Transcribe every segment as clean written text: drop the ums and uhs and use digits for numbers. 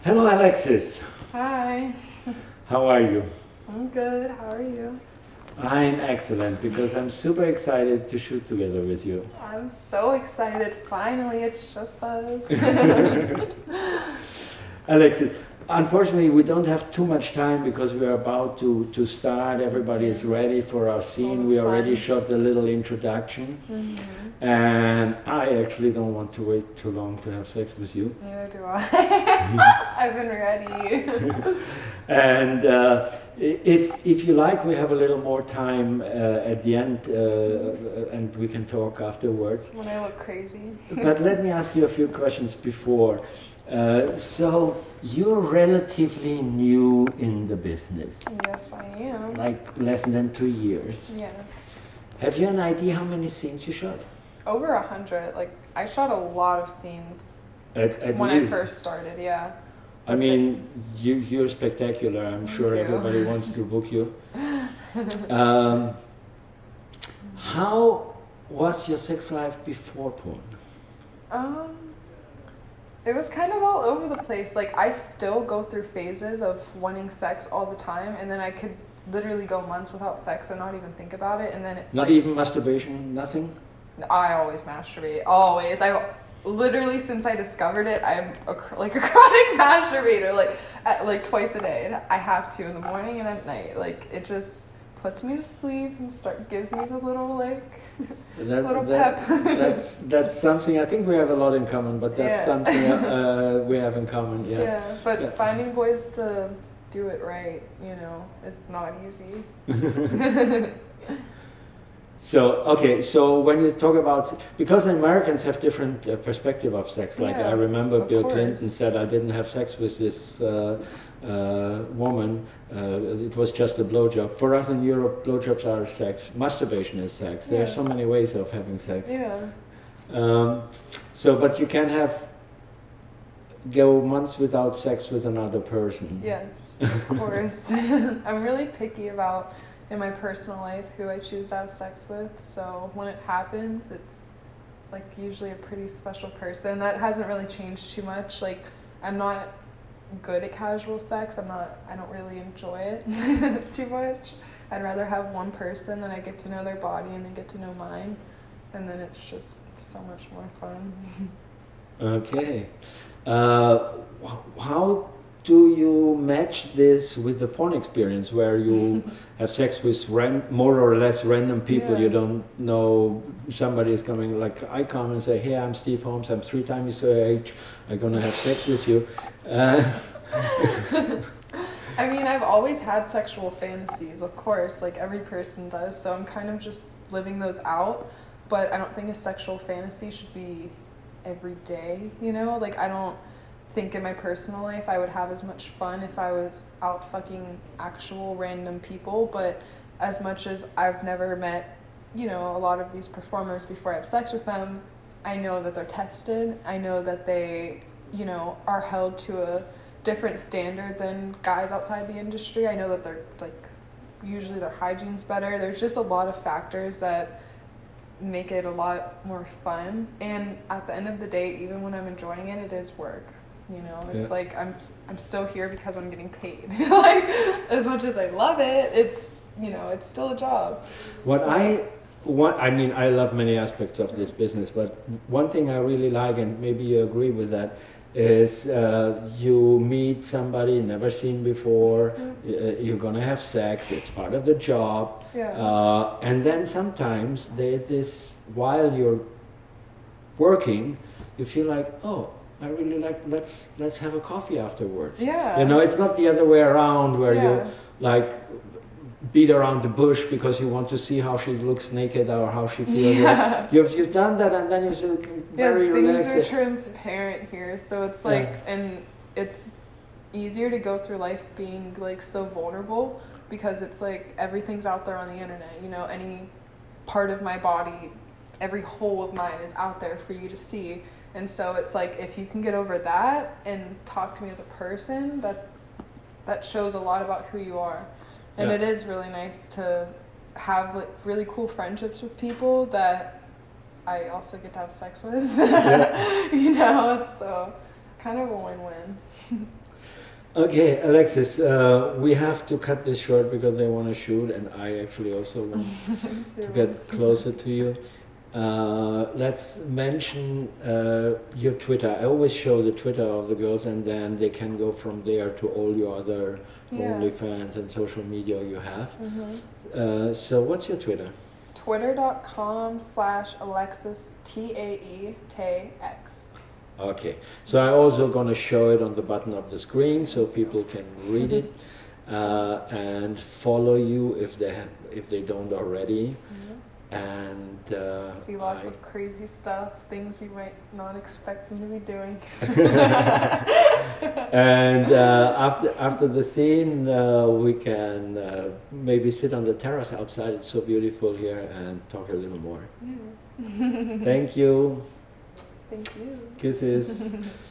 Hello, Alexis. Hi. How are you? I'm good. How are you? I'm excellent because I'm super excited to shoot together with you. I'm so excited. Finally, it's just us. Alexis, unfortunately, we don't have too much time because we are about to start. Everybody is ready for our scene. We already shot the little introduction. And I actually don't want to wait too long to have sex with you. Neither do I. I've been ready. And if you like, we have a little more time at the end and we can talk afterwards. When I look crazy. But let me ask you a few questions before. So you're relatively new in the business. Yes, I am. Like less than 2 years. Yes. Have you an idea how many scenes you shot? Over 100. Like, I shot a lot of scenes At when least. I first started, yeah. I mean, you're spectacular. I'm sure everybody wants to book you. How was your sex life before porn? It was kind of all over the place. Like, I still go through phases of wanting sex all the time, and then I could literally go months without sex and not even think about it, and then it's not even masturbation, nothing? I always masturbate, always. I literally, since I discovered it, I'm a chronic masturbator, like twice a day. I have to in the morning and at night. Like, it just puts me to sleep and gives me the little pep. That's something. I think we have a lot in common, but that's something we have in common. Yeah. Yeah, but finding boys to do it right, is not easy. So when you talk about, because Americans have different perspective of sex. Like I remember Bill Clinton said, I didn't have sex with this woman. It was just a blowjob. For us in Europe, blowjobs are sex. Masturbation is sex. There are so many ways of having sex. Yeah. But you can go months without sex with another person. Yes, of course. I'm really picky about, in my personal life, who I choose to have sex with. So when it happens, it's like usually a pretty special person. That hasn't really changed too much. Like, I'm not good at casual sex. I don't really enjoy it too much. I'd rather have one person that I get to know their body and they get to know mine. And then it's just so much more fun. Okay. How do you match this with the porn experience where you have sex with more or less random people? You don't know, somebody is coming, like I come and say, hey, I'm Steve Holmes, I'm 3 times your age, I'm gonna have sex with you. I mean, I've always had sexual fantasies, of course, like every person does, so I'm kind of just living those out, but I don't think a sexual fantasy should be every day, Like, I don't think in my personal life I would have as much fun if I was out fucking actual random people, but as much as I've never met, a lot of these performers before I have sex with them, I know that they're tested. I know that they, are held to a different standard than guys outside the industry. I know that they're usually their hygiene's better. There's just a lot of factors that make it a lot more fun. And at the end of the day, even when I'm enjoying it, it is work. It's like I'm still here because I'm getting paid. Like, as much as I love it, it's it's still a job. I love many aspects of this business, but one thing I really like, and maybe you agree with that, is you meet somebody never seen before, you're gonna have sex, it's part of the job, and then sometimes there's this, while you're working, you feel like, oh, I really like, let's have a coffee afterwards. Yeah. It's not the other way around where you like beat around the bush because you want to see how she looks naked or how she feels. Yeah. You've done that, and then you feel very relaxed. Things are transparent here, so it's like, and it's easier to go through life being like so vulnerable because it's like everything's out there on the internet. Any part of my body, every hole of mine is out there for you to see. And so it's like, if you can get over that and talk to me as a person, that shows a lot about who you are. And it is really nice to have like really cool friendships with people that I also get to have sex with. It's so kind of a win-win. Okay, Alexis, we have to cut this short because they want to shoot, and I actually also want to get closer to you. Let's mention your Twitter. I always show the Twitter of the girls, and then they can go from there to all your other OnlyFans and social media you have. So what's your Twitter? Twitter.com/Alexis Tae X. Okay, so I'm also going to show it on the bottom of the screen so people can read it and follow you if they don't already. And see lots of crazy stuff, things you might not expect me to be doing. And after the scene, we can maybe sit on the terrace outside. It's so beautiful here, and talk a little more. Thank you. Thank you. Kisses.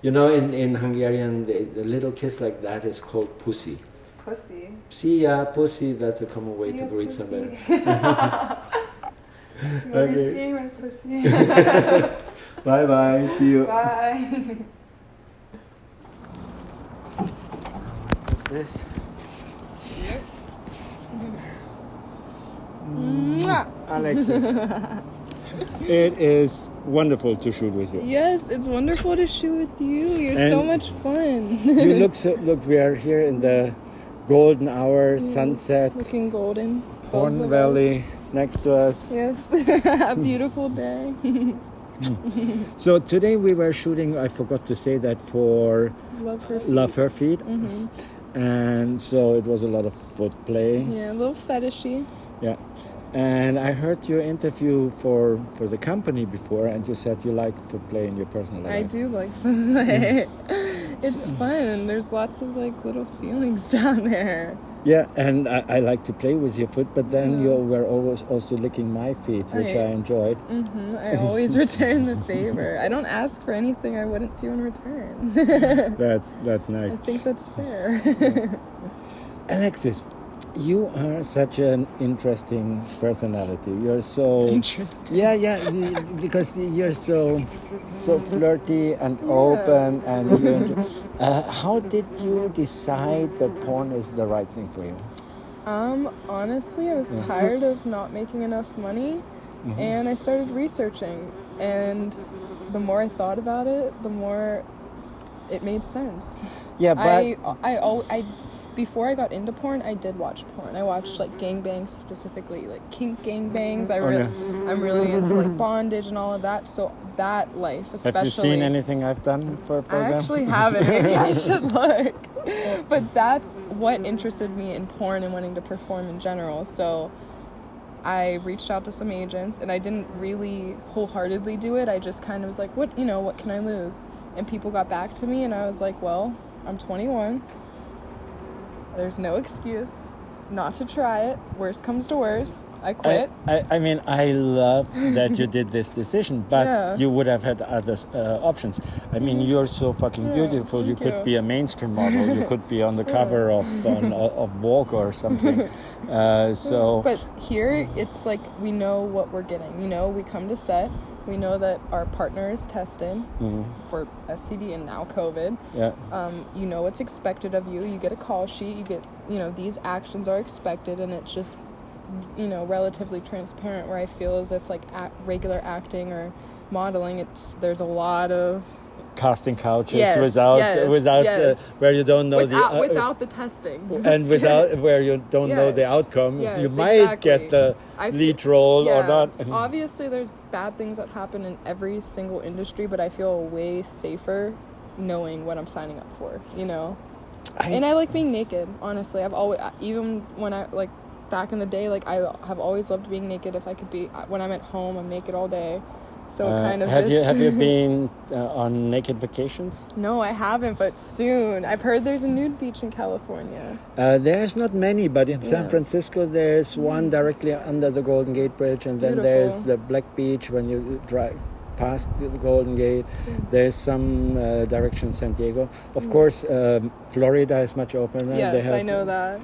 You know, in Hungarian, the little kiss like that is called pussy. Pussy. See ya, pussy. That's a common way to greet somebody. You'll be seeing my pussy. Bye bye. See you. Bye. What's this? Alexis. It is wonderful to shoot with you. Yes, it's wonderful to shoot with you. You're so much fun. You look. We are here in the golden hour, sunset. Looking golden. Horn Valley next to us. Yes, a beautiful day. So today we were shooting. I forgot to say that for LoveHerFeet. And so it was a lot of foot play. Yeah, a little fetishy. Yeah. And I heard your interview for the company before, and you said you like foot play in your personal life. I do like foot play. It's fun. There's lots of like little feelings down there. Yeah, and I like to play with your foot, but then you were always also licking my feet, which I enjoyed. I always return the favor. I don't ask for anything I wouldn't do in return. That's nice. I think that's fair. Alexis, you are such an interesting personality. You're so interesting. Yeah, because you're so flirty and open, and how did you decide that porn is the right thing for you? Honestly, I was tired of not making enough money, and I started researching. And the more I thought about it, the more it made sense. Yeah, but I before I got into porn, I did watch porn. I watched like gangbangs, specifically like kink gangbangs. I'm really into like bondage and all of that. So that life, especially. Have you seen anything I've done for a program? I actually haven't. Maybe I should look. But that's what interested me in porn and wanting to perform in general. So I reached out to some agents, and I didn't really wholeheartedly do it. I just kind of was like, what can I lose? And people got back to me, and I was like, well, I'm 21. There's no excuse not to try it. Worst comes to worst, I quit. I mean, I love that you did this decision, but you would have had other options. I mean, you're so fucking beautiful. You could be a mainstream model. You could be on the cover of Vogue or something. But here, it's like we know what we're getting. You know, we come to set. We know that our partner is tested for STD and now COVID. Yeah. You know what's expected of you. You get a call sheet. You get, these actions are expected, and it's just, relatively transparent. Where I feel as if like regular acting or modeling, there's a lot of casting couches without where you don't know without the testing and without where you don't know the outcome. You might get the lead role or not. Obviously there's bad things that happen in every single industry, but I feel way safer knowing what I'm signing up for, and I like being naked. Honestly, I've always, even when I like back in the day, like I have always loved being naked. If I could be, when I'm at home, I'm naked all day. So kind of have you been on naked vacations? No, I haven't, but soon. I've heard there's a nude beach in California. There's not many, but in San Francisco there's one directly under the Golden Gate Bridge, and then there's the Black Beach when you drive past the Golden Gate. There's some direction in San Diego. Of course, Florida is much opener. Yes, I know that.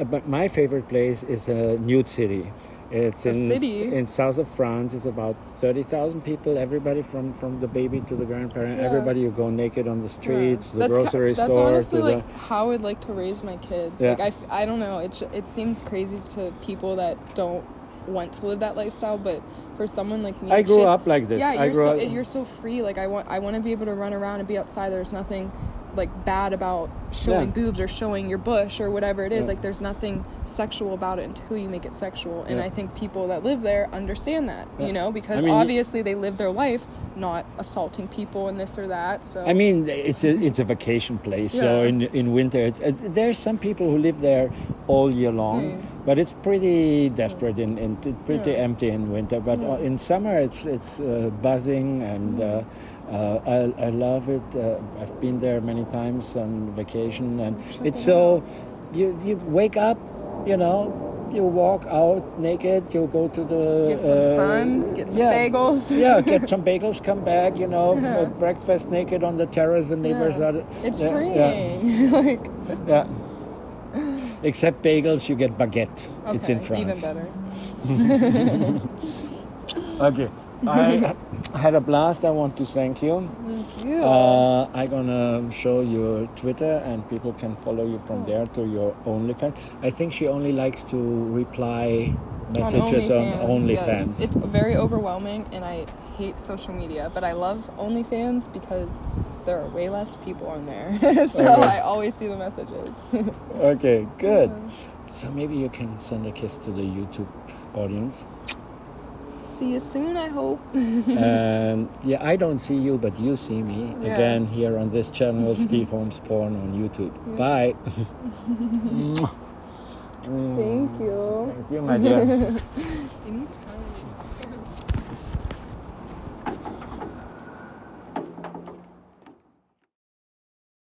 But my favorite place is a nude city. It's A city. in south of France. It's about 30,000 people. Everybody from the baby to the grandparent. Yeah. Everybody who go naked on the streets, the That's grocery that's store. honestly to like how I would like to raise my kids. Yeah. Like I don't know. It seems crazy to people that don't want to live that lifestyle, but for someone like me, I it's grew just- up like this. Yeah, I grew up. you're so free. Like I want to be able to run around and be outside. There's nothing like bad about showing boobs or showing your bush or whatever it is. Yeah. Like there's nothing sexual about it until you make it sexual. And Yeah. I think people that live there understand that, Yeah. you know, because I mean, obviously they live their life not assaulting people and this or that. So I mean, it's a vacation place. So Yeah. in winter, it's there's some people who live there all year long, but it's pretty desperate and pretty Yeah. empty in winter. But in summer, it's buzzing and. I love it. I've been there many times on vacation, and it's so. You wake up, you know. You walk out naked. You go to the get some sun, get some bagels. Yeah, get some bagels. Come back, you know. Breakfast naked on the terrace. The neighbors are. It's yeah, freeing. Like Yeah. Except bagels, you get baguette. okay, It's in France. even better. Okay. I had a blast. I want to thank you. Thank you. I'm gonna show your Twitter, and people can follow you from there to your OnlyFans. I think she only likes to reply messages on OnlyFans. Yes. It's very overwhelming, and I hate social media, but I love OnlyFans because there are way less people on there. So Okay. I always see the messages. Okay, good. So maybe you can send a kiss to the YouTube audience. See you soon, I hope. And yeah, I don't see you, but you see me Yeah. again here on this channel, Steve Holmes Porn on YouTube. Bye. Thank you. Thank you, my dear. Anytime.